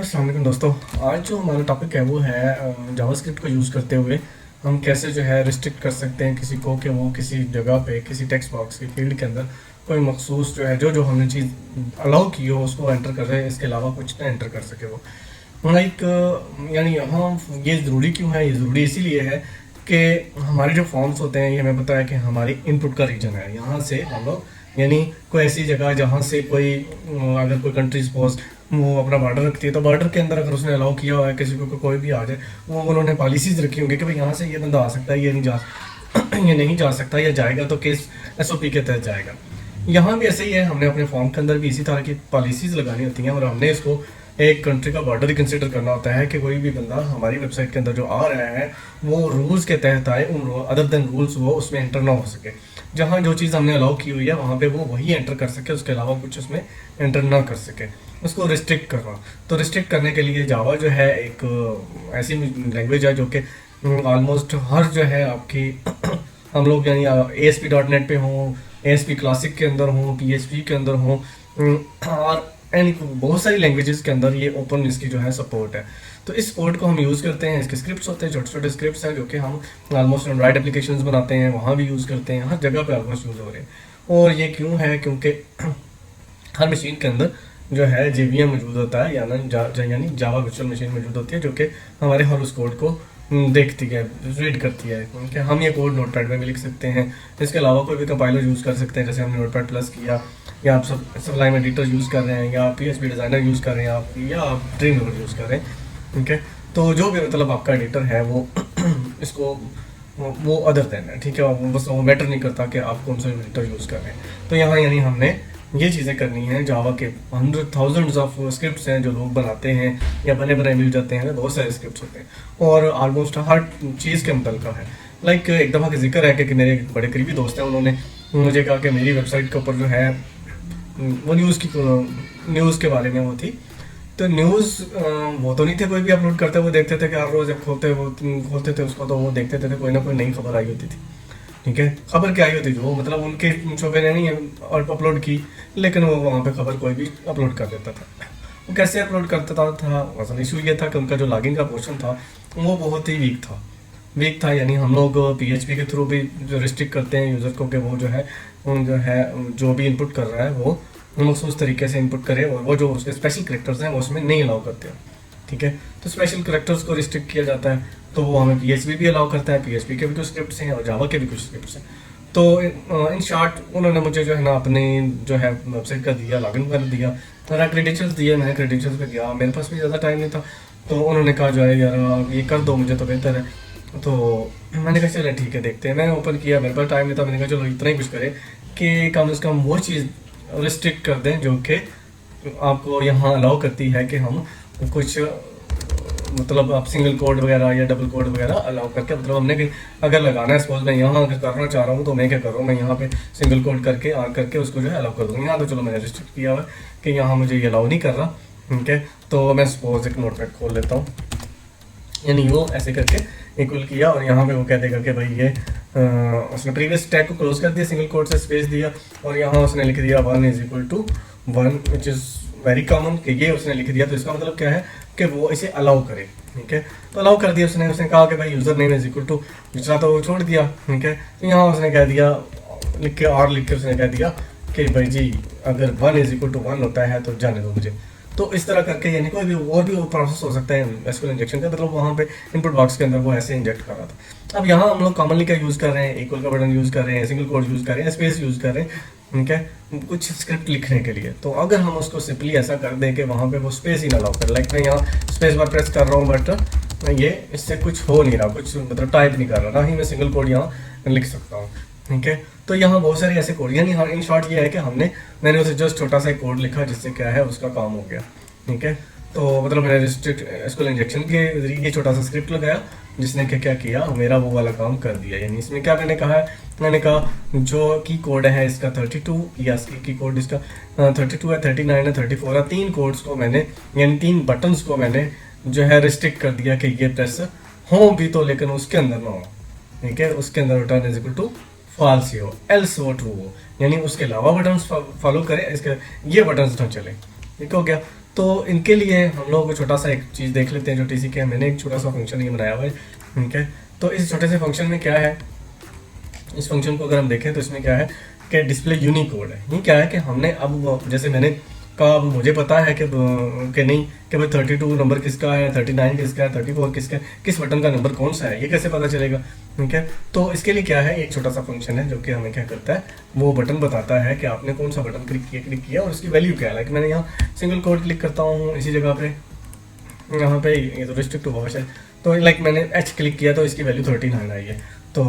अस्सलाम वालेकुम दोस्तों। आज जो हमारा टॉपिक है वो है जावास्क्रिप्ट को यूज़ करते हुए हम कैसे जो है रिस्ट्रिक्ट कर सकते हैं किसी को कि वो किसी जगह पे किसी टेक्स्ट बॉक्स की फील्ड के अंदर कोई मखसूस जो है जो जो हमने चीज़ अलाउ की हो उसको एंटर कर रहे हैं, इसके अलावा कुछ ना एंटर कर सके वो लाइक यानी हम ये ज़रूरी क्यों है? ये ज़रूरी इसीलिए है कि हमारे जो फॉर्म्स होते हैं ये हमें पता है कि हमारी इनपुट का रीजन है। यहाँ से हम लोग यानी कोई ऐसी जगह जहाँ से कोई अगर कोई कंट्री सपोज वो अपना बॉर्डर रखती है तो बॉर्डर के अंदर अगर उसने अलाउ किया हुआ है किसी को कोई भी आ जाए, वो उन्होंने पॉलिसीज रखी होंगी कि भाई यहाँ से ये बंदा आ सकता है, ये नहीं जा ये नहीं जा सकता, या जाएगा तो किस एसओपी के तहत जाएगा। यहाँ भी ऐसे ही है, हमने अपने फॉर्म के अंदर भी इसी तरह की पॉलिसीज लगानी होती हैं और हमने इसको एक कंट्री का बॉर्डर ही कंसिडर करना होता है कि कोई भी बंदा हमारी वेबसाइट के अंदर जो आ रहा है वो रूल्स के तहत आए, उन अदर देन रूल्स वो उसमें एंटर ना हो सके। जहाँ जो चीज़ हमने अलाउ की हुई है वहाँ पे वो वही एंटर कर सके, उसके अलावा कुछ उसमें एंटर ना कर सके। उसको रिस्ट्रिक्ट करना, तो रिस्ट्रिक्ट करने के लिए जावा जो है एक ऐसी लैंग्वेज है जो कि ऑलमोस्ट हर जो है आपकी हम लोग यानी ASP.NET पे हों, ASP क्लासिक के अंदर हों, PHP के अंदर हों और एंड बहुत सारी लैंग्वेजेस के अंदर ये ओपन इसकी जो है सपोर्ट है। तो इस सपोर्ट को हम यूज़ करते हैं, इसके स्क्रिप्ट्स होते हैं, छोटे छोटे स्क्रिप्ट्स हैं जो कि हम ऑलमोस्ट एंड्रॉइड एप्लीकेशंस बनाते हैं वहाँ भी यूज़ करते हैं, हर जगह पे ऑलमोस्ट यूज़ हो रहे हैं। और ये क्यों है? क्योंकि हर मशीन के अंदर जो है JVM मौजूद होता है यानी जावा वर्चुअल मशीन मौजूद होती है जो कि हमारे हर उस कोड को देखती है, रीड करती है। क्योंकि हम ये कोड नोटपैड में भी लिख सकते हैं, इसके अलावा कोई भी कंपाइलर यूज़ कर सकते हैं, जैसे हमने नोटपैड प्लस किया, या आप सबलाइम एडिटर यूज़ कर रहे हैं, या PHP डिज़ाइनर यूज़ कर रहे हैं आप, या आप ड्रीमवीवर यूज़ कर रहे हैं। ठीक है, तो जो भी मतलब आपका एडिटर है वो इसको वो अदर देन है। ठीक है, बस वो मैटर नहीं करता कि आप कौन सा एडिटर यूज़ कर रहे हैं। तो यहाँ यानी हमने ये चीज़ें करनी है। जावा के 100,000 ऑफ स्क्रिप्ट्स हैं जो लोग बनाते हैं या बने बनाए मिल जाते हैं, बहुत सारे स्क्रिप्ट्स होते हैं और ऑलमोस्ट हर चीज़ के मुतल्लिक़ है। लाइक एक दफ़ा का जिक्र है कि मेरे बड़े करीबी दोस्त हैं, उन्होंने मुझे कहा कि मेरी वेबसाइट के ऊपर जो है वो न्यूज़ के बारे में वो थी। तो न्यूज़ वो तो नहीं थे कोई भी अपलोड करते, वो देखते थे कि हर रोज़ जब खोलते थे उसको तो वो देखते थे कोई ना कोई नई खबर आई होती थी। ठीक है, खबर क्या आई होती जो मतलब उनके शोबे ने नहीं और अपलोड की, लेकिन वो वहाँ पे खबर कोई भी अपलोड कर देता था। वो कैसे अपलोड करता था असल इशू ये था कि उनका जो लॉगिन का पोर्शन था वो बहुत ही वीक था। यानी हम लोग PHP के थ्रू भी जो रिस्ट्रिक्ट करते हैं यूज़र को कि वो जो भी इनपुट कर रहा है वो मखसूस तरीके से इनपुट करे, और वो जो उसके स्पेशल करेक्टर्स हैं वो उसमें नहीं अलाउ करते हैं। ठीक है, तो स्पेशल करेक्टर्स को रिस्ट्रिक्ट किया जाता है, तो वो हमें PHP भी अलाउ करता है, PHP के भी कुछ स्क्रिप्ट्स हैं और जावा के भी कुछ स्क्रिप्ट्स हैं। तो इन शॉर्ट उन्होंने मुझे जो है ना अपने जो है वेबसाइट का दिया, लॉगिन कर दिया, मेरा क्रेडेंशियल्स दिए, मैंने क्रेडेंशियल्स पे गया, मेरे पास भी ज़्यादा टाइम नहीं था, तो उन्होंने कहा जो है यार ये कर दो मुझे तो बेहतर है। तो मैंने कहा चलो ठीक है देखते हैं। मैंने ओपन किया, मेरे पास टाइम नहीं था, मैंने कहा चलो इतना ही कुछ करें कि कम से कम वो चीज़ रिस्ट्रिक्ट कर दें जो कि आपको यहाँ अलाउ करती है कि हम कुछ मतलब आप सिंगल कोड वगैरह या डबल कोड वगैरह अलाउ करके, मतलब हमने अगर लगाना है, सपोज मैं यहाँ अगर करना चाह रहा हूँ तो मैं क्या करूँ, मैं यहाँ पे सिंगल कोड करके उसको जो है अलाउ कर दूँगा। यहाँ तो चलो मैंने रिस्ट्रिक्ट किया हुआ है कि यहाँ मुझे ये अलाउ नहीं कर रहा। ठीक है, तो मैं सपोज एक नोटपैड खोल लेता हूँ, यानी वो ऐसे करके इक्वल किया और यहाँ पे वो कह देगा कि भाई ये उसने प्रीवियस टैग को क्लोज कर दिया, सिंगल कोड से स्पेस दिया और यहाँ उसने लिख दिया 1 = 1 विच इज़ वेरी कॉमन कि ये उसने लिख दिया। तो इसका मतलब क्या है कि वो इसे अलाउ करे। ठीक है, तो अलाउ कर दिया उसने कहा कि भाई यूज़र नेम = दूसरा, तो वो छोड़ दिया। ठीक है, तो यहाँ उसने कह दिया लिख के उसने कह दिया कि भाई जी अगर 1 = 1 होता है तो जाने दो मुझे। तो इस तरह करके यानी कोई भी और भी प्रोसेस हो सकता है SQL इंजेक्शन का, मतलब वहाँ पे इनपुट बॉक्स के अंदर वो ऐसे इंजेक्ट कर रहा था। अब यहाँ हम लोग कॉमनली क्या यूज़ कर रहे हैं, इक्वल का बटन यूज़ कर रहे हैं, सिंगल कोड यूज़ कर रहे हैं, स्पेस यूज़ कर रहे हैं। ठीक है, कुछ स्क्रिप्ट लिखने के लिए। तो अगर हम उसको सिंपली ऐसा कर दें कि वहाँ पे वो स्पेस ही ना अलाउ कर, लाइक मैं यहाँ स्पेस बार प्रेस कर रहा हूँ बट ये इससे कुछ हो नहीं रहा, कुछ मतलब टाइप नहीं कर रहा, ना ही मैं सिंगल कोड यहाँ लिख सकता हूँ। ठीक है, तो यहाँ बहुत सारे ऐसे कोड, यानी इन शॉर्ट ये है कि मैंने उसे जस्ट छोटा सा कोड लिखा जिससे क्या है उसका काम हो गया। ठीक है, तो मतलब मैंने रिस्ट्रिक्ट SQL इंजेक्शन के जरिए छोटा सा स्क्रिप्ट लगाया जिसने क्या किया, मेरा वो वाला काम कर दिया। यानी इसमें क्या मैंने कहा जो की कोड है इसका 32 या इसकी की कोड इसका 32 है, 39 है, 34 है, 3 कोड्स को मैंने यानी 3 बटन्स को मैंने जो है रिस्ट्रिक्ट कर दिया कि ये प्रेस हो भी तो लेकिन उसके अंदर ना हो। ठीक है, उसके अंदर रिटर्न = फॉल्स ही हो, एल्स ट्रू हो, यानी उसके अलावा बटन्स फॉलो करें, इसके ये बटन्स ना चले। ठीक हो गया। तो इनके लिए हम लोग छोटा सा एक चीज़ देख लेते हैं जो TCK है। मैंने एक छोटा सा फंक्शन ये बनाया हुआ है, ठीक है। तो इस छोटे से फंक्शन में क्या है, इस फंक्शन को अगर हम देखें तो इसमें क्या है कि डिस्प्ले यूनिकोड है। ये क्या है कि हमने अब जैसे मैंने कहा, अब मुझे पता है कि नहीं कि भाई 32 नंबर किसका है, 39 किसका है, 34 किसका है, किस बटन का नंबर कौन सा है, ये कैसे पता चलेगा, ठीक है। तो इसके लिए क्या है, एक छोटा सा फंक्शन है जो कि हमें क्या करता है, वो बटन बताता है कि आपने कौन सा बटन क्लिक किया और उसकी वैल्यू क्या है। लाइक मैंने यहाँ सिंगल कोड क्लिक करता हूँ इसी जगह पे, यहाँ पे ये तो रिस्ट्रिक्ट हुआ है, तो लाइक मैंने H क्लिक किया तो इसकी वैल्यू 39 आई है। तो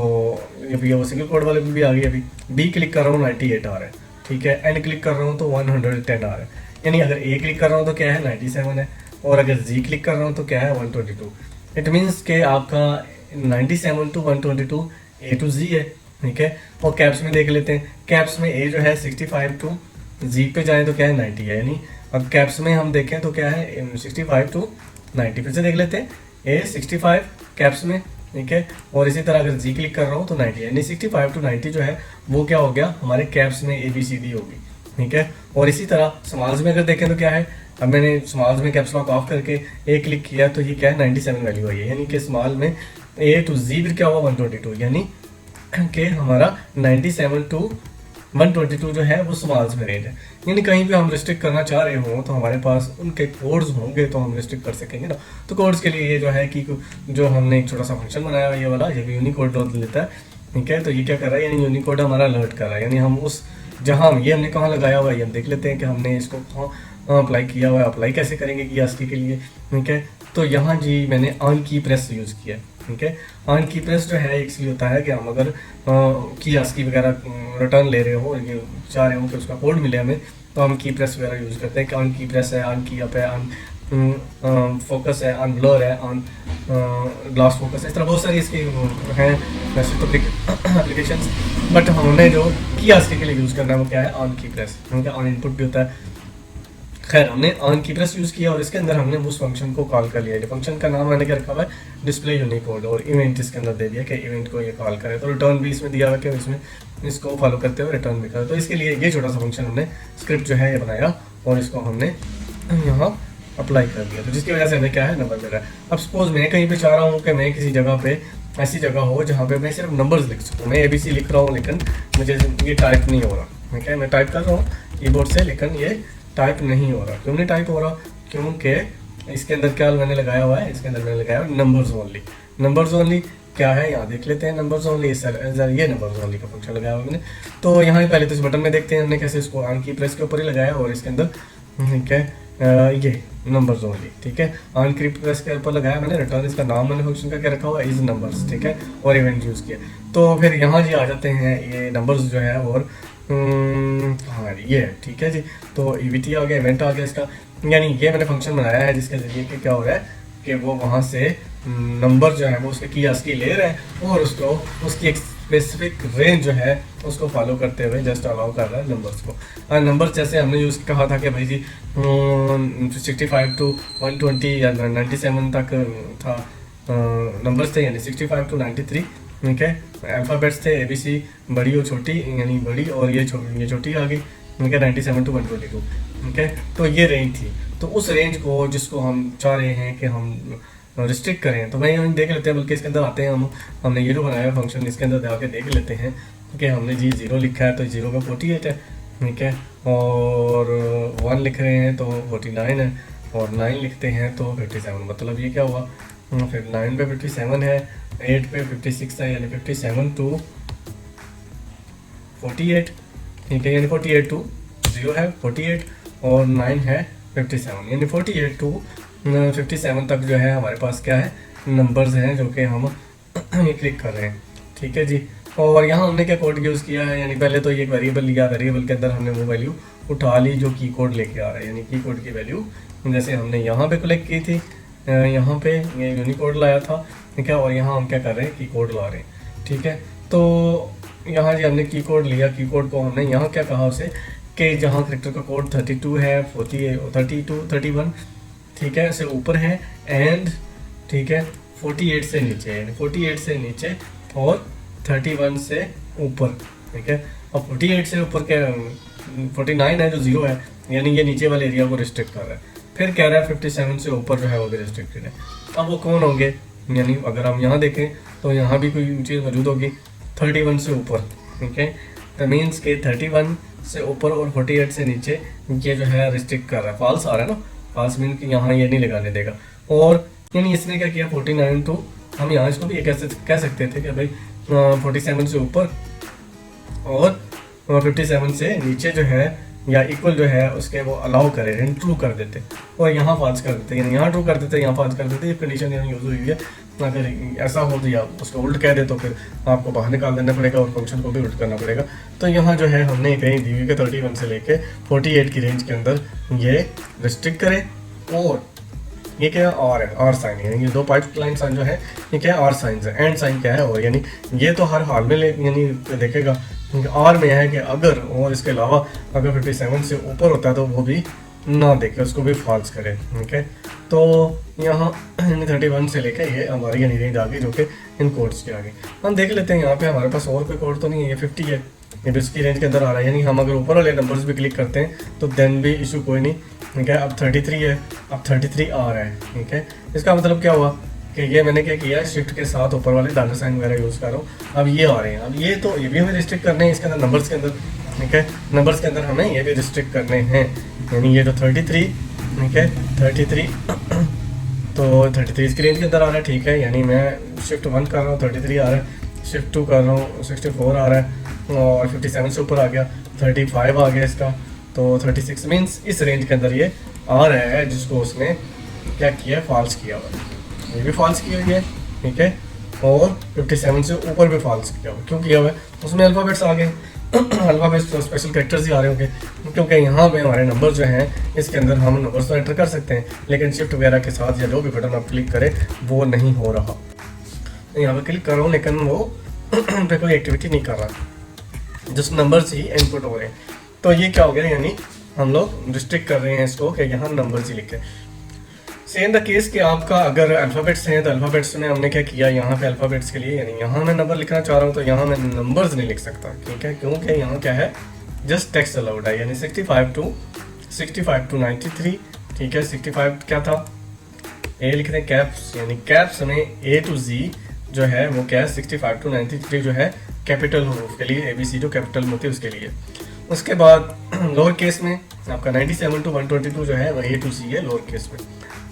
अभी वो सिंगल कोड वाले में भी आ गई। अभी B क्लिक कर रहा हूँ 98 आ रहा है, ठीक है। N क्लिक कर रहा हूँ तो 110 आ रहा है। यानी अगर A क्लिक कर रहा हूँ तो क्या है 97 है, और अगर Z क्लिक कर रहा हूँ तो क्या है 122। इट मीन्स के आपका 97 to 122 A to Z है, ठीक है। और कैप्स में देख लेते हैं, कैप्स में A जो है 65 to Z पे जाए तो क्या है 90 है। यानी अब कैप्स में हम देखें तो क्या है 65 to 90। फिर से देख लेते हैं, A 65 कैप्स में, ठीक है। और इसी तरह अगर Z क्लिक कर रहा हूँ तो 90, यानी 65 to 90 जो है वो क्या हो गया हमारे कैप्स में ABCD होगी, ठीक है। और इसी तरह स्मॉल्स में अगर देखें तो क्या है, अब मैंने स्मॉल्स में कैप्स लॉक ऑफ करके A क्लिक किया तो ये क्या है 97 वैल्यू आई है। यानी कि स्मॉल में A to Z फिर क्या हुआ 122, यानी कि हमारा 97 to 122 जो है वो स्मॉल्स में रेंज है। यानी कहीं भी हम रिस्ट्रिक्ट करना चाह रहे हो तो हमारे पास उनके कोड्स होंगे तो हम रिस्ट्रिक्ट कर सकेंगे ना। तो कोड्स के लिए ये जो है कि जो हमने एक छोटा सा फंक्शन बनाया है ये वाला, ये भी यूनिकोड लेता है, ठीक है। तो ये क्या कर रहा है, यानी यूनिकोड हमारा अलर्ट कर रहा है। यानी हम उस जहाँ ये हमने कहाँ लगाया हुआ है, हम देख लेते हैं कि हमने इसको कहाँ अप्लाई किया हुआ है। अप्लाई कैसे करेंगे की ASCII के लिए, ठीक है। तो यहाँ जी मैंने ऑन की प्रेस यूज़ किया, ठीक है। ऑन की प्रेस जो है इसलिए होता है कि हम अगर की ASCII वगैरह रिटर्न ले रहे हो, ये चाह रहे हो कि उसका कोड मिले हमें, तो हम की प्रेस वगैरह यूज़ करते हैं कि ऑन की प्रेस है, ऑन की अप है, ऑन फोकस है, ऑन ब्लर है, ऑन ग्लास फोकस है। इस तरह बहुत सारी इसकी हैं वैसे तो एप्लीकेशंस, बट हमने जो की ASCII के लिए यूज़ करना है वो क्या है ऑन की प्रेस, क्योंकि ऑन इनपुट भी होता है। खैर हमने ऑन की प्रेस यूज़ किया और इसके अंदर हमने उस फंक्शन को कॉल कर लिया। फंक्शन का नाम मैंने क्या रखा हुआ है, डिस्प्ले यूनिकोड, और इवेंट इसके अंदर दे दिया कि इवेंट को ये कॉल करे। तो रिटर्न भी इसमें दिया हुआ कि इसमें इसको फॉलो करते हुए रिटर्न भी करें। तो इसके लिए ये छोटा सा फंक्शन हमने स्क्रिप्ट जो है ये बनाया और इसको हमने यहाँ अप्लाई कर दिया, तो जिसकी वजह से हमें क्या है नंबर मिल रहा है। अब सपोज मैं कहीं पे चाह रहा हूँ कि मैं किसी जगह पे ऐसी जगह हो जहाँ पे मैं सिर्फ नंबर्स लिख सकूँ। मैं ABC लिख रहा हूँ लेकिन मुझे ये टाइप नहीं हो रहा, ठीक है। मैं टाइप कर रहा हूँ कीबोर्ड से लेकिन ये टाइप नहीं हो रहा। क्यों नहीं टाइप हो रहा, क्योंकि इसके अंदर क्या मैंने लगाया हुआ है, इसके अंदर मैंने लगाया हुआ नंबर्स ओनली। नंबर्स ओनली क्या है यहाँ देख लेते हैं, नंबर्स ओनली ये नंबर्स ओनली का फंक्शन लगाया हुआ मैंने। तो यहाँ ही पहले तो इस बटन में देखते हैं हमने कैसे इसको ऑन की प्रेस के ऊपर ही लगाया और इसके अंदर ठीक है ये नंबर्स ओनली, ठीक है। ऑन की प्रेस के ऊपर लगाया मैंने, रिटर्न इसका नाम मैंने फंक्शन का क्या रखा हुआ इज नंबर्स, ठीक है, और इवेंट यूज़ किया। तो फिर यहाँ जी आ जाते हैं ये नंबर्स जो है, और हाँ ये है, ठीक है जी। तो EVT आ गया, इवेंट आ गया इसका, यानी ये मैंने फंक्शन बनाया है जिसके ज़रिए कि क्या हो रहा है कि वो वहाँ से नंबर जो है वो उसके की ASCII ले रहे हैं और उसको उसकी एक स्पेसिफिक रेंज जो है उसको फॉलो करते हुए जस्ट अलाउ कर रहा है नंबर्स को। और नंबर जैसे हमने यूज़ कहा था कि भाई जी 65 to 120 या 97 तक था नंबर्स थे, यानी 65 to 93, ठीक है। अल्फ़ाबेट्स थे ABC, बड़ी और छोटी, यानी बड़ी और ये छोटी आ गई, ठीक है, 97 to 122, ठीक है। तो ये रेंज थी, तो उस रेंज को जिसको हम चाह रहे हैं कि हम रिस्ट्रिक्ट करें, तो भाई हम देख लेते हैं, बल्कि इसके अंदर आते हैं हमने ये जो बनाया है फंक्शन, इसके अंदर जाके देख लेते हैं कि हमने जी 0 लिखा है तो 0 का 48 है, ठीक है, और 1 लिख रहे हैं तो 49 है, और 9 लिखते हैं तो 57। मतलब ये क्या हुआ, फिर 9 पे 57 है, 8 पे 56 है, यानी 57 to 48, ठीक है, यानी 48 to 0 है 48 और 9 है 57, यानी 48 to 57 तक जो है हमारे पास क्या है नंबर्स हैं जो कि हम क्लिक कर रहे हैं, ठीक है जी। और यहाँ हमने क्या कोड यूज़ किया है, यानी पहले तो ये वेरिएबल लिया, वेरिएबल के अंदर हमने वो वैल्यू उठा ली जो की कोड लेके आ रहा है, यानी की कोड की वैल्यू जैसे हमने यहाँ पे कलेक्ट की थी, यहाँ पे ये यूनिकोड लाया था, ठीक है, और यहाँ हम क्या कर रहे हैं की कोड ला रहे हैं, ठीक है। तो यहाँ जी हमने की कोड लिया, की कोड को हमने यहाँ क्या कहा उसे कि जहाँ करेक्टर का कोड 32 है, 32 31, ठीक है, से ऊपर है, एंड ठीक है 48 से नीचे है, 48 से नीचे और 31 से ऊपर, ठीक है। अब 48 से ऊपर के 49 है जो 0 है, यानी ये नीचे वाले एरिया को रिस्ट्रिक्ट कर रहा है, फिर कह रहा है 57 से ऊपर जो है वो भी रिस्ट्रिक्टेड है। अब वो कौन होंगे, यानी अगर हम यहाँ देखें तो यहाँ भी कोई चीज़ मौजूद होगी 31 से ऊपर, ठीक है। तो मीन्स के 31 से ऊपर और 48 से नीचे ये जो है रिस्ट्रिक्ट कर रहा है, फॉल्स आ रहा है ना, फॉल्स मीन कि यहाँ ये नहीं लगाने देगा। और यानी इसने क्या किया 49 टू, हम यहाँ इसको भी ये कह सकते थे कि भाई 47 से ऊपर और 57 से नीचे जो है या इक्वल जो है उसके वो अलाउ करे, यानी ट्रू कर देते और यहाँ फॉल्स कर देते, यानी यहाँ ट्रू कर देते यहाँ फॉल्स कर देते। ये कंडीशन यहाँ यूज हुई है। अगर ऐसा हो तो या उसको उल्ट कह दे तो फिर आपको बाहर निकाल देना पड़ेगा और फंक्शन को भी उल्ट करना पड़ेगा। तो यहाँ जो है हमने एक रेंज दी हुई है 31 से लेके 48 की रेंज के अंदर ये रिस्ट्रिक्ट करें। और ये क्या और है, और साइन है, ये दो पाइपलाइन साइन जो है ये क्या और साइन है, एंड साइन क्या है, और यानी ये तो हर हाल में यानी देखेगा और में है कि अगर और इसके अलावा अगर 57 से ऊपर होता है तो वो भी ना देखे, उसको भी फॉल्स करे, ठीक है। तो यहाँ 31 से लेके ये हमारी यानी रेंज आ गई जो कि इन कोड्स के आगे हम देख लेते हैं। यहाँ पे हमारे पास और कोई कोड तो नहीं है, ये 50 है, ये भी इसकी रेंज के अंदर आ रहा है, यानी हम अगर ऊपर वाले नंबर्स भी क्लिक करते हैं तो देन भी इशू कोई नहीं, ठीक है। अब 33 है, अब 33 आ रहा है, ठीक है। इसका मतलब क्या हुआ कि ये मैंने क्या किया, शिफ्ट के साथ ऊपर वाले डॉलर साइन वगैरह यूज़ कर रहा हूँ, अब ये आ रहे हैं। अब ये तो ये भी हमें रिस्ट्रिक्ट करने हैं इसके अंदर नंबर्स के अंदर, ठीक है। नंबर्स के अंदर हमें ये भी रिस्ट्रिक्ट करने हैं, यानी ये जो 33, ठीक है 33 तो 33 इसकी रेंज के अंदर आ रहा है, ठीक है। यानी मैं शिफ्ट 1 कर रहा हूँ 33 आ रहा है, शिफ्ट 2 कर रहा हूँ 64 आ रहा है, और 57 से ऊपर आ गया 35 आ गया इसका, तो 36 मीन्स इस रेंज के अंदर ये आ रहा है जिसको उसने क्या किया, फॉल्स किया हुआ है। ये भी फॉल्स किया हुआ है, ठीक है। और 57 से ऊपर भी फॉल्स किया हुआ, क्यों किया हुआ है, उसमें अल्फ़ाबेट्स आ गए अल्फ़ाबेट्स तो स्पेशल कैरेक्टर्स ही आ रहे होंगे, क्योंकि यहाँ पे हमारे नंबर जो हैं इसके अंदर हम नंबर्स तो एंटर कर सकते हैं, लेकिन शिफ्ट वगैरह के साथ या जो भी बटन आप क्लिक करें वो नहीं हो रहा। यहाँ पे क्लिक कर रहा हूँ लेकिन वो पे कोई एक्टिविटी नहीं कर रहा, जस्ट नंबर्स ही इनपुट हो रहे हैं। तो ये क्या हो गया, यानी हम लोग रिस्ट्रिक्ट कर रहे हैं इसको कि यहाँ नंबर्स ही लिखें। सेम द केस कि आपका अगर अल्फ़ाबेट्स हैं तो अल्फ़ाबेट्स में हमने क्या किया, यहाँ पे अल्फ़ाबेट्स के लिए यानी यहाँ मैं नंबर लिखना चाह रहा हूँ तो यहाँ मैं नंबर्स नहीं लिख सकता, ठीक है, क्योंकि यहाँ क्या है जस्ट टेक्स्ट अलाउड है, यानी 65 टू 93, ठीक है। 65 क्या था, ए लिखते हैं कैप्स, यानी कैप्स में ए टू जी जो है वो क्या है 65 टू 93 जो है कैपिटल हरूफ के लिए, ABC जो कैपिटल होती है उसके लिए। उसके बाद लोअर केस में आपका 97 टू 122 जो है वह A टू C है लोअर केस में,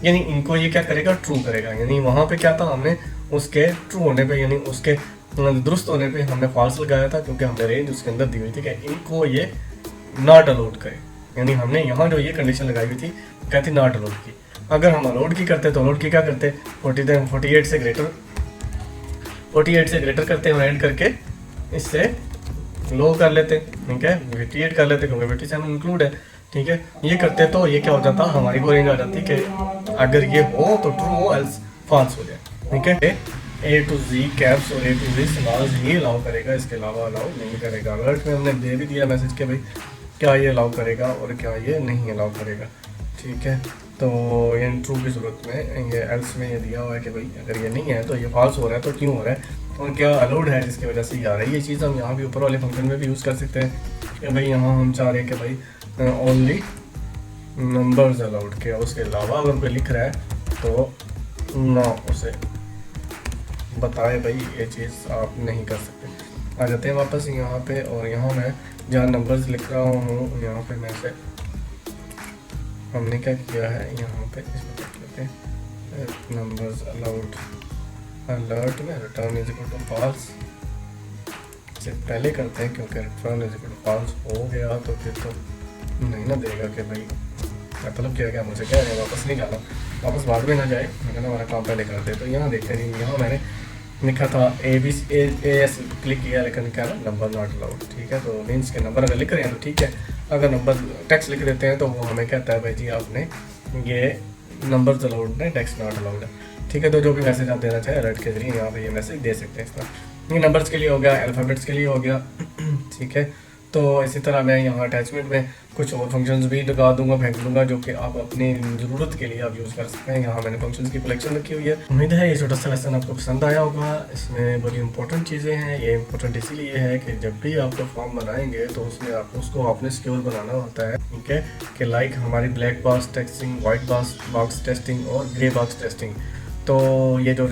यानी इनको ये क्या करेगा, ट्रू करेगा। यानी वहाँ पे क्या था, हमने उसके ट्रू होने पे यानी उसके दुरुस्त होने पे हमने फॉल्स लगाया था, क्योंकि हमने रेंज उसके अंदर दी हुई थी कि इनको ये नॉट अलाउड करे, यानी हमने यहाँ जो ये कंडीशन लगाई हुई थी कहती नॉट अलाउड की। अगर हम अलाउड की करते तो अलाउड की क्या करते, 48 से ग्रेटर करते हैं और ऐड करके इससे लो कर लेते, ठीक है 58 कर लेते क्योंकि 57 इंक्लूड है, ठीक है। ये करते तो ये क्या हो जाता, हमारी को रेंज आ जाती कि अगर ये हो तो ट्रू हो एल्स फॉल्स हो जाए, ठीक है। A टू Z कैप्स और A टू Z स्मॉल्स ही अलाउ करेगा, इसके अलावा अलाउ नहीं करेगा। अलर्ट में हमने दे भी दिया मैसेज के भाई क्या ये अलाउ करेगा और क्या ये नहीं अलाउ करेगा, ठीक है। तो ये ट्रू की सूरत में ये एल्स में ये दिया हुआ है कि भाई अगर ये नहीं है तो ये फॉल्स हो रहा है तो क्यों हो रहा है और क्या अलाउड है जिसकी वजह से ये आ रहा है। ये चीज़ हम यहाँ भी ऊपर वाले फंक्शन में भी यूज़ कर सकते हैं कि भाई यहाँ हम चाह रहे हैं कि भाई ओनली नंबर्स अलाउड के, उसके अलावा अगर कोई लिख रहा है तो ना उसे बताए भाई ये चीज़ आप नहीं कर सकते। आ जाते हैं वापस यहाँ पे, और यहाँ मैं जहाँ नंबर्स लिख रहा हूँ यहाँ पे मैं से हमने क्या किया है, यहाँ पे इसमें क्या कहते हैं नंबर्स अलाउड अलर्ट में return is equal to false से पहले करते हैं, क्योंकि return is equal to false हो गया तो फिर तो नहीं ना देगा कि भाई मतलब क्या मुझे क्या है वापस नहीं जाना, वापस बाद में ना जाए, मैंने हमारा काम पहले कर दे। तो यहाँ देखते हैं यहाँ मैंने लिखा था AS क्लिक किया लेकिन क्या ना नंबर नॉट अलाउड, ठीक है। तो मीन्स के नंबर अगर लिख रहे हैं तो ठीक है, अगर नंबर टेक्स्ट लिख देते हैं तो वो हमें कहता है भाई जी आपने ये नंबर अलाउड है टेक्स्ट नॉट अलाउड है, ठीक है। तो जो भी मैसेज आप देना चाहें अलर्ट के जरिए यहाँ पे ये मैसेज दे सकते हैं। इसका ये नंबर्स के लिए हो गया, अल्फ़ाबेट्स के लिए हो गया, ठीक है। तो इसी तरह मैं यहाँ अटैचमेंट में कुछ और फंक्शंस भी लगा दूंगा, फेंक दूंगा, जो कि आप अपनी ज़रूरत के लिए आप यूज़ कर सकते हैं। यहाँ मैंने फंक्शंस की कलेक्शन रखी हुई है। उम्मीद है ये छोटा सा लेसन आपको पसंद आया होगा। इसमें बड़ी इंपॉर्टेंट चीज़ें हैं। ये इंपॉर्टेंट इसीलिए है कि जब भी आप तो फॉर्म बनाएंगे तो उसमें आप उसको आपने सिक्योर बनाना होता है, ठीक है, कि लाइक हमारी black box testing, white box testing और ग्रे बॉक्स टेस्टिंग। तो ये जो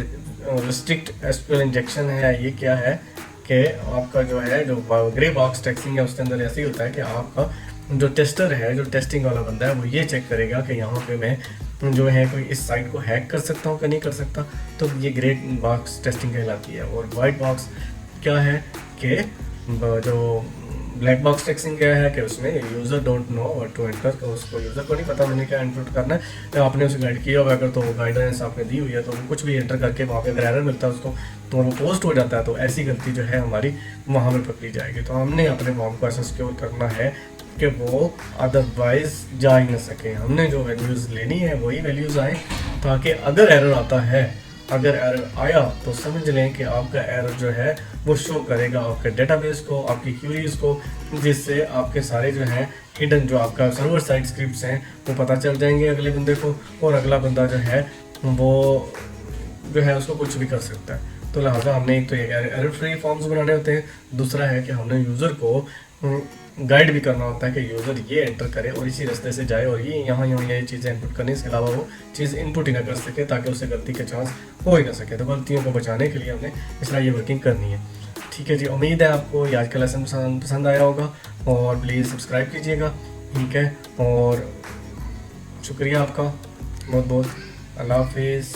रिस्ट्रिक्ट एसक्यूएल इंजेक्शन है, ये क्या है कि आपका जो है जो ग्रे बॉक्स टेस्टिंग है उसके अंदर ऐसे ही होता है कि आपका जो टेस्टर है, जो टेस्टिंग वाला बंदा है, वो ये चेक करेगा कि यहाँ पे मैं जो है कोई इस साइट को हैक कर सकता हूँ कि नहीं कर सकता। तो ये ग्रे बॉक्स टेस्टिंग कहलाती है। और वाइट बॉक्स क्या है कि जो ब्लैक बॉक्स टेस्टिंग क्या है कि उसमें user don't know what to enter, तो उसको यूज़र को नहीं पता मैंने क्या एंटर करना है। तो आपने उसे गाइड किया होगा अगर, तो गाइडेंस आपने दी हुई है, तो वो कुछ भी एंटर करके वहाँ पे अगर एरर मिलता है उसको, तो वो पोस्ट हो जाता है। तो ऐसी गलती जो है हमारी वहाँ पर पकड़ी जाएगी। तो हमने अपने फॉर्म को ऐसा सिक्योर करना है कि वो अदरवाइज जा ही ना सके। हमने जो वैल्यूज़ लेनी है वही वैल्यूज़ आए, ताकि अगर एरर आता है, अगर एरर आया तो समझ लें कि आपका एरर जो है वो शो करेगा आपके डेटाबेस को, आपकी क्यूरीज को, जिससे आपके सारे जो हैं हिडन जो आपका सर्वर साइड स्क्रिप्ट्स हैं वो पता चल जाएंगे अगले बंदे को, और अगला बंदा जो है वो जो है उसको कुछ भी कर सकता है। तो लिहाजा हमने एक तो ये एरर फ्री फॉर्म्स बनाने होते हैं, दूसरा है कि हमने यूज़र को गाइड भी करना होता है कि यूज़र ये एंटर करे और इसी रास्ते से जाए और ये यहाँ ये चीज़ें इनपुट करने, इसके अलावा वो चीज़ इनपुट ही ना कर सके, ताकि उससे गलती के चांस हो ही ना सके। तो गलतियों को बचाने के लिए हमने इस तरह ये वर्किंग करनी है। ठीक है जी, उम्मीद है आपको ये आज का लेसन पसंद आया होगा, और प्लीज़ सब्सक्राइब कीजिएगा, ठीक है, और शुक्रिया आपका बहुत बहुत। अल्लाह हाफिज़।